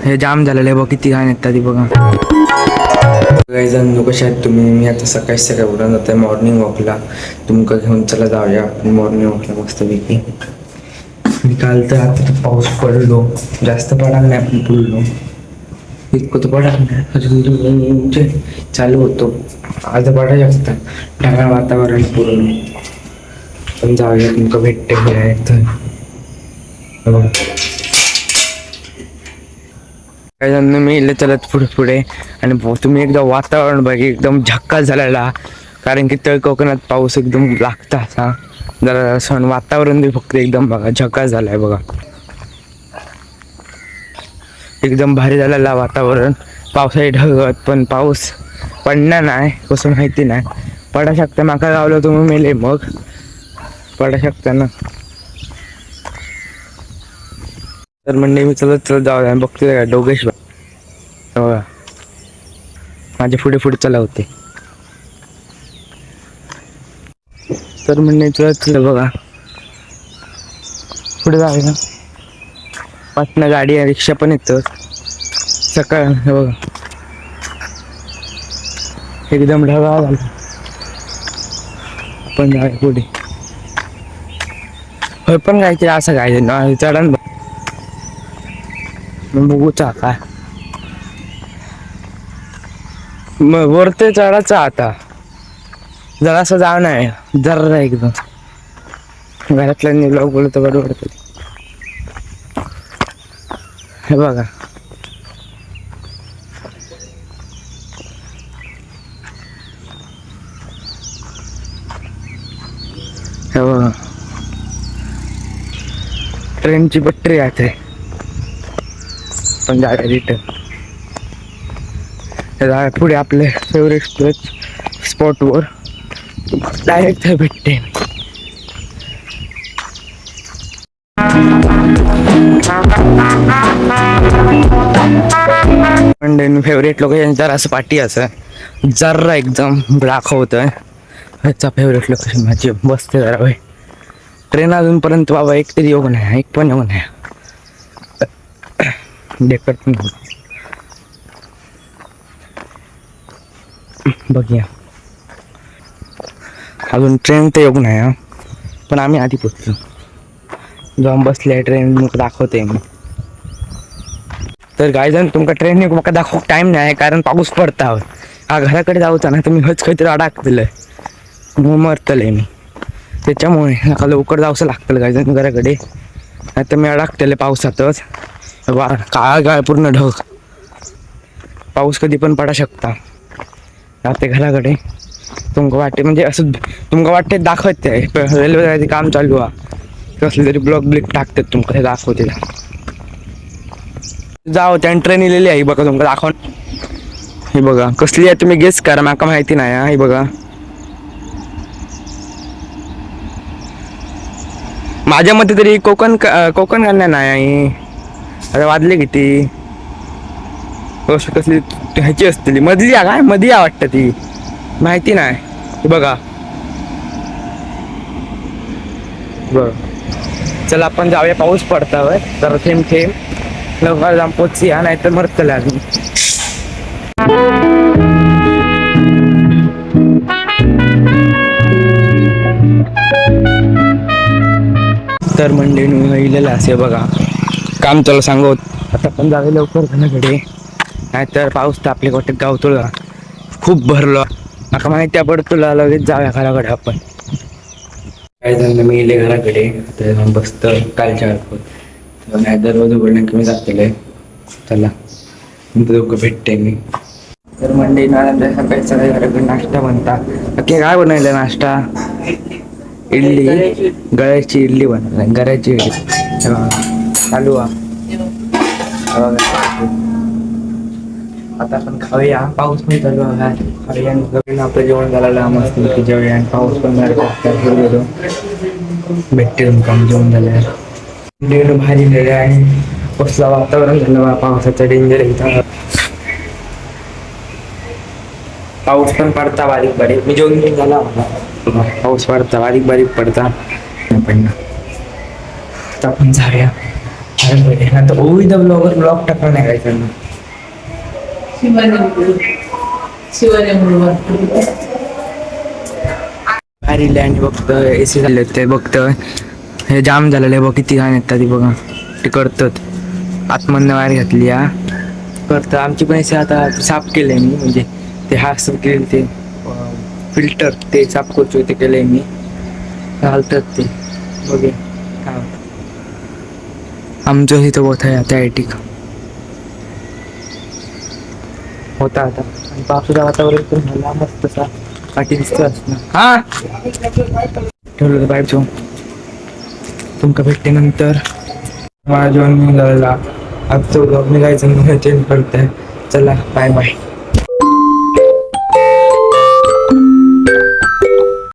हे जाम झालेलं आहे बघ, किती घाण येतात ती बघा. काही जण कशा आहेत तुम्ही? मी आता सकाळी सकाळी उठून जात आहे मॉर्निंग वॉकला. तुमका घेऊन चला जाऊया आपण मॉर्निंग वॉकला मस्तपैकी. मी काल तर आता तर पाऊस पडलो, जास्त पडला नाही, आपण पडलो इतकं तर पडला नाही, अजून चालू होतो. आज पडा जास्त ढगाळ वातावरण पूर्ण. पण जाऊया, तुमका भेटते तर काही जण मी इले चलत पुढे पुढे आणि तुम्ही एकदा वातावरण बघा, एकदम झक्कास झालेला. कारण की तळ कोकणात पाऊस एकदम लागता असा जरा सण वातावरण बी फक्त एकदम बघा झक्कास झालाय बघा. एकदम भारी झालेला वातावरण. पावसाळी ढगत पण पाऊस पडणार नाही कसं माहिती नाही. पडा शकता माका गावलं तुम्ही मेले मग पडा शकता ना. तर म्हणजे मी चलत चलत जाऊ बघतोय का डोगेश माझे पुढे पुढे चला होते. तर म्हणजे चलत चल बघा पुढे जावे ना. पाटणं गाडी आहे, रिक्षा पण येतं सकाळ. हे बघा एकदम ढगाळ झाला. आपण जाऊया पुढे. होय पण काहीतरी असं काय चढण बघूचा काय मग वरते चढायचं आता. जरासं जाव नाही जरा एकदम घरातल्या ब्लॉग बोलत बरोबर. हे बघा हे बघा ट्रेनची पट्टी आहे पण जागा रिटर्न पुढे आपले फेवरेट स्पॉटवर डायरेक्ट भेटते. फेवरेट लोकेशन जरा असं पाठी असं जरा एकदम दाखवतोय. ह्याचा फेवरेट लोकेशन माझी बसते जरा भाई. ट्रेन अजूनपर्यंत बाबा एक तरी येऊ नाही, एक पण येऊ नाही. डेकर पण बघूया अजून ट्रेन तर येऊ नाही. पण आम्ही आधी पोचलो जाऊन बसले ट्रेन मग दाखवते मी. तर गायजन तुमका ट्रेन मका दाखव टाइम नाही कारण पाऊस पडता. हा घराकडे जाऊचा ना तर मी हच काहीतरी अडकतलंय मग मरतलंय मी. त्याच्यामुळे नका लवकर जाऊचं लागतं गायजन घराकडे, नाही तर मी अडकतले पावसातच. काळा गाळ पूर्ण ढग, पाऊस कधी पण पडा शकता. राहते घराकडे तुमका वाटते म्हणजे असं तुमका वाटते दाखवत रेल्वे जायचे काम चालू आहे कसले तरी ब्लॉग ब्लिक टाकतात तुमका हे दाखवते. जाओ त्या ट्रेन इलेली आहे बघा तुमका दाखव. हे बघा कसली आहे तुम्ही गेस करा, माका माहिती नाही. हे बघा माझ्या मते तरी कोकण कन्या नाही. आता वाजले किती गोष्ट कसली ह्याची असतील मधली काय मधी वाटतं ती माहिती नाही. हे बघा बघ चला आपण जाऊया. पाऊस पडता जरा थेंब थेंब लवकर जाऊन पोचूया नाही तर मरतलं अजून. तर मंडळी इलेलं असे बघा काम चला सांगत. आता पण जावे लवकर घराकडे नाहीतर पाऊस तर आपल्या गोट्यात गावतो खूप भरलो. आता माहिती पडत तुला लगेच जाऊया घराकडे आपण. काही जण मी गेले घराकडे तर बसत कालच्या नाही दरवाजा उघडण्या कमी जातील. चला दोघं भेटते मी. तर मंडळी सकाळी सकाळी घराकडे नाश्ता बनता. काय बनवलं नाश्ता? इडली, गळ्याची इडली बनवली. गळ्याची इडली चालू आहे. आता आपण खाऊया, पाऊस पण चालू आहे. खाऊया आपलं जेवण झालेलं मस्त जेवूया आणि पाऊस पण भेटते तुमका जेवण झालं भारी झाले आहे. कसलं वातावरण झालं बा पावसाचं डेंजर एकदम. पाऊस पण पडता बारीक बारीक. मी जेवण घेऊन झाला पाऊस पडता बारीक बारीक पडता पण आपण जाऊया अरे बरे आता ओवी द ब्लॉगर ब्लॉग टाकला नाही काय त्यांना. भारी लँड बघतं एसी झाले ते बघतं हे जाम झालेलं आहे बघ किती घाण येतात ती बघा ते करतात आतमधनं वायर घातली हा करतं आमची पण एसी आता साफ केलंय मी म्हणजे ते हास केले ते फिल्टर ते साफ करतो ते केलंय मी घालतात ते बघे काय होतं. आमचं इथं होत आहे आता ॲटिक होता आता आणि पावसाचं वातावरण पण झाला मस्त तसा पाठी दिसतो असं हा ठेवलं होतं बाहेर जाऊन तुमका भेटते नंतर मला जेवण मिळाला आजचं ब्लॉग निघायचं चेंज करताय चला बाय बाय.